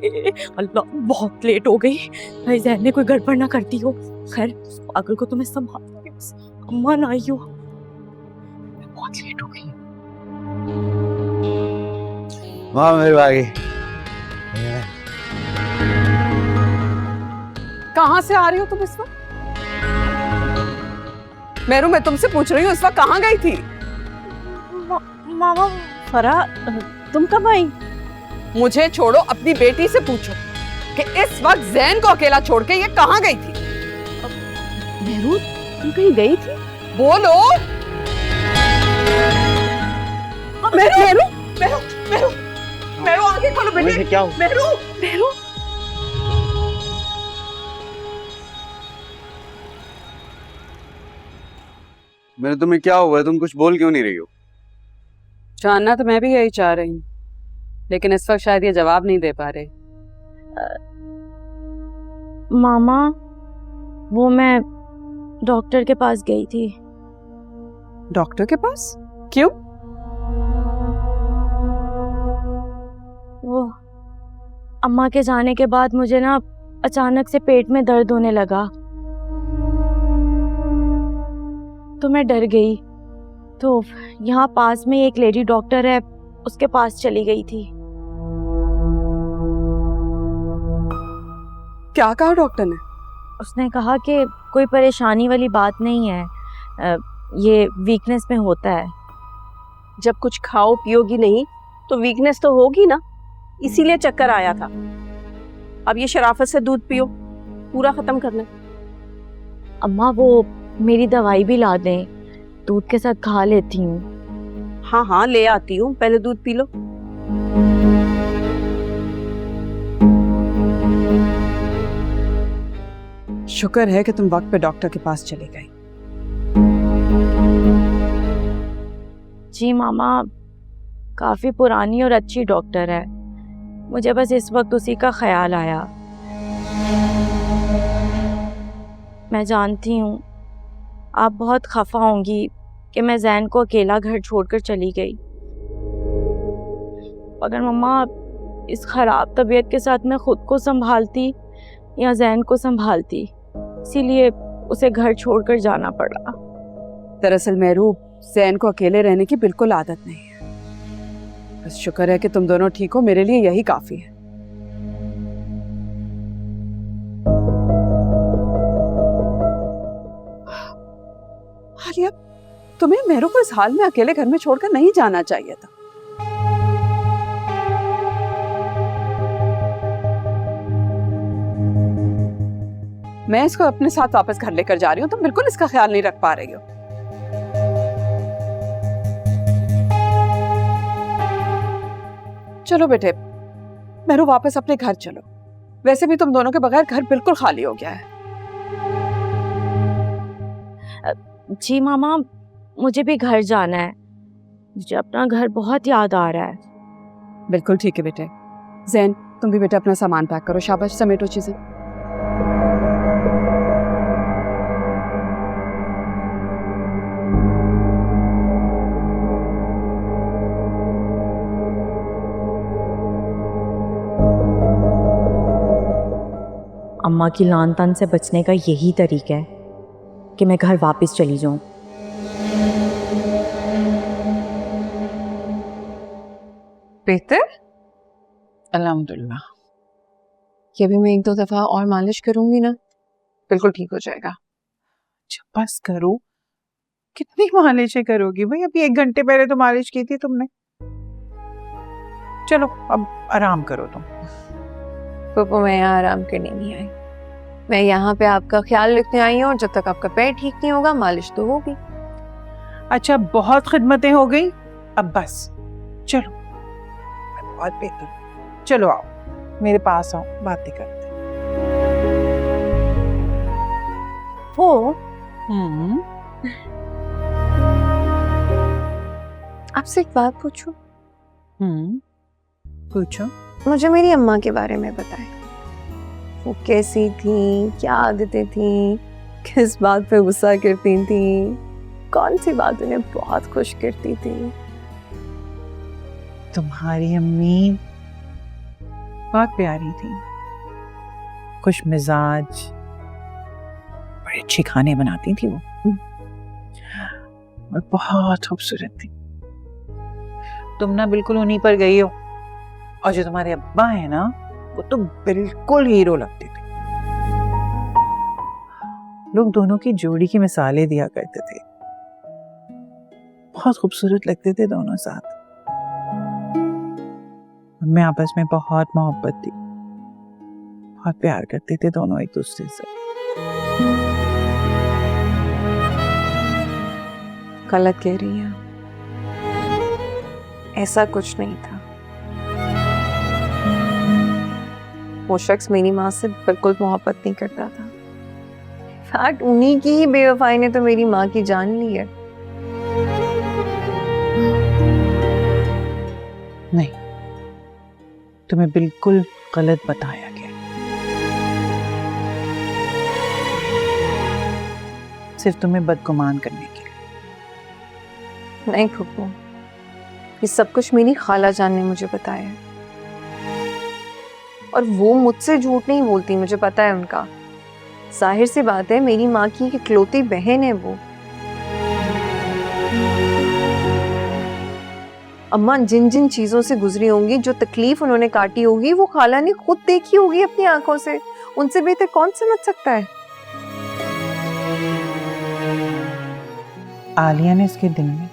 अल्लाह बहुत लेट हो गई। भाई जहन ने कोई गड़बड़ ना करती हो। खैर पागल को तो मैं संभालूंगी, बस अम्मा ना आई हो। बहुत लेट हो गई। माँ मेरी बागी। कहाँ से आ रही हो तुम इस वक्त? मेरू, मैं तुमसे पूछ रही हूँ इस वक्त कहाँ गई थी? मामा फरा तुम कब आई? मुझे छोड़ो, अपनी बेटी से पूछो कि इस वक्त जैन को अकेला छोड़ के ये कहाँ गई थी? मेरू तुम कहीं गई थी? बोलो। मेरू मेरू मेरू मेरू मेरू आगे खोलो बेटी। क्या मेरू मेरू मेरे तुम्हें क्या हुआ है? तुम कुछ बोल क्यों नहीं रही हो? जानना तो मैं भी यही चाह रही हूँ, लेकिन इस वक्त शायद ये जवाब नहीं दे पा रहे। मामा वो मैं डॉक्टर के पास गई थी। डॉक्टर के पास? क्यों? वो अम्मा के जाने के बाद मुझे ना अचानक से पेट में दर्द होने लगा, तो मैं डर गई। तो यहाँ पास में एक लेडी डॉक्टर है, उसके पास चली गई थी। क्या कहा डॉक्टर ने? उसने कहा कि कोई परेशानी वाली बात नहीं है, ये वीकनेस में होता है। जब कुछ खाओ पियोगी नहीं तो वीकनेस तो होगी ना, इसीलिए चक्कर आया था। अब ये शराफत से दूध पियो, पूरा खत्म करना। अम्मा वो मेरी दवाई भी ला दें, दूध के साथ खा लेती हूँ। हाँ हाँ ले आती हूँ, पहले दूध पी लो। शुक्र है कि तुम वक्त पे डॉक्टर के पास चली गई। जी मामा, काफी पुरानी और अच्छी डॉक्टर है, मुझे बस इस वक्त उसी का ख्याल आया। मैं जानती हूँ आप बहुत खफा होंगी कि मैं जैन को अकेला घर छोड़कर चली गई, अगर मम्मा इस खराब तबीयत के साथ मैं खुद को संभालती या जैन को संभालती, इसीलिए उसे घर छोड़कर जाना पड़ा। दरअसल मेहरू, जैन को अकेले रहने की बिल्कुल आदत नहीं है। बस शुक्र है कि तुम दोनों ठीक हो, मेरे लिए यही काफी है। आलिया, तुम्हें मेहरू को इस हाल में अकेले घर में छोड़कर नहीं जाना चाहिए था। मैं इसको अपने साथ वापस घर लेकर जा रही हूँ, तुम बिल्कुल इसका ख्याल नहीं रख पा रही हो। चलो बेटे, मेहरू वापस अपने घर चलो। वैसे भी तुम दोनों के बगैर घर बिल्कुल खाली हो गया है। जी मामा, मुझे भी घर जाना है, मुझे अपना घर बहुत याद आ रहा है। बिल्कुल ठीक है बेटे। जैन, तुम भी बेटा अपना सामान पैक करो, शाबाश, समेटो चीजें। अम्मा की लान तान से बचने का यही तरीका है कि मैं घर वापस चली जाऊं। बेहतर, अल्हम्दुलिल्लाह। ये भी मैं एक दो दफा और मालिश करूंगी ना, बिल्कुल ठीक हो जाएगा। अच्छा बस करो, कितनी मालिशें करोगी भाई? अभी 1 घंटे पहले तो मालिश की थी तुमने। चलो अब आराम करो तुम। पापा, मैं यहाँ आराम करने नहीं आई, मैं यहाँ पे आपका ख्याल रखने आई हूँ, और जब तक आपका पैर ठीक नहीं होगा मालिश तो होगी। अच्छा बहुत खिदमतें हो गई, अब बस चलो, मैं बहुत बेहतर। चलो आओ मेरे पास, आओ बातें करते। वो आपसे एक बात पूछूं? पूछो। मुझे मेरी अम्मा के बारे में बताएं, वो कैसी थी, क्या आदतें थी, किस बात पे गुस्सा करती थी, कौन सी बात उन्हें बहुत खुश करती थी? तुम्हारी अम्मी बहुत प्यारी थी, खुश मिजाज, बड़े अच्छे खाने बनाती थी वो, और बहुत खूबसूरत थी। तुम ना बिल्कुल उन्हीं पर गई हो, और जो तुम्हारे अब्बा है ना वो तो बिल्कुल हीरो लगते थे। लोग दोनों की जोड़ी की मिसालें दिया करते थे, बहुत खूबसूरत लगते थे दोनों साथ। उनमें आपस में बहुत मोहब्बत थी, बहुत प्यार करते थे दोनों एक दूसरे से। गलत कह रही हैं, ऐसा कुछ नहीं था। वो शख्स मेरी माँ से बिल्कुल मोहब्बत नहीं करता था। इनफैक्ट उन्हीं की ही बेवफाई ने तो मेरी माँ की जान ली है। नहीं, तुम्हें बिल्कुल गलत बताया गया, सिर्फ तुम्हें बदगुमान करने के लिए। नहीं फूफू, ये सब कुछ मेरी खाला जान ने मुझे बताया है, और वो मुझसे झूठ नहीं बोलती, मुझे पता है उनका। जाहिर सी बात है, मेरी माँ की इकलौती बहन है वो। अम्मा जिन जिन चीजों से गुजरी होंगी, जो तकलीफ उन्होंने काटी होगी, वो खाला ने खुद देखी होगी अपनी आंखों से। उनसे बेहतर कौन समझ सकता है? आलिया ने इसके दिल में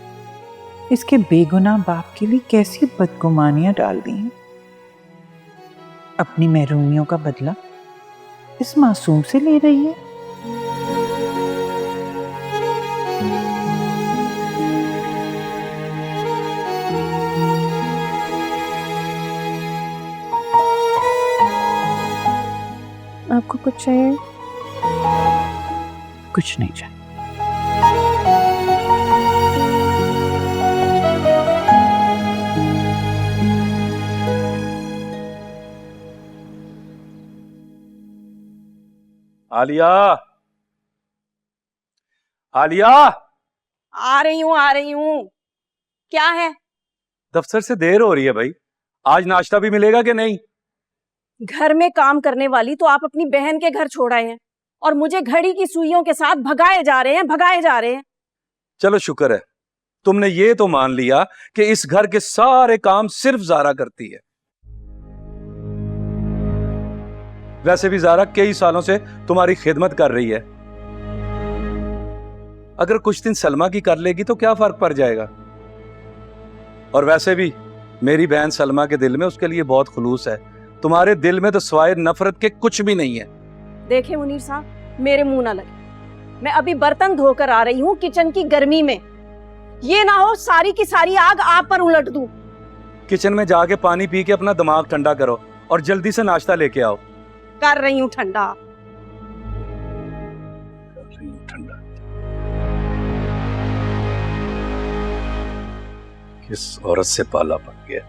इसके बेगुनाह बाप के लिए कैसी बदगुमानियां डाल दी हैं। अपनी महरूमियों का बदला इस मासूम से ले रही है। आपको कुछ चाहिए? कुछ नहीं चाहिए। आलिया, आलिया, आ रही हूँ। क्या है? दफ्तर से देर हो रही है भाई, आज नाश्ता भी मिलेगा कि नहीं? घर में काम करने वाली तो आप अपनी बहन के घर छोड़ आए हैं, और मुझे घड़ी की सुइयों के साथ भगाए जा रहे हैं। चलो शुक्र है, तुमने ये तो मान लिया कि इस घर के सारे काम सिर्फ ज़ारा करती है। वैसे भी ज़ारा कई सालों से तुम्हारी खिदमत कर रही है, अगर कुछ दिन सलमा की कर लेगी तो क्या फर्क पड़ जाएगा। और वैसे भी मेरी बहन सलमा के दिल में उसके लिए बहुत खुलूस है, तुम्हारे दिल में तो सिवाय नफरत के कुछ भी नहीं है। देखे मुनीर साहब, मेरे मुंह ना लगे, मैं अभी बर्तन धोकर आ रही हूँ किचन की गर्मी में। ये ना हो सारी की सारी आग आप पर उलट दूं। किचन में जाके पानी पी के अपना दिमाग ठंडा करो और जल्दी से नाश्ता लेके आओ। कर रही हूँ ठंडा। किस औरत से पाला पड़ गया।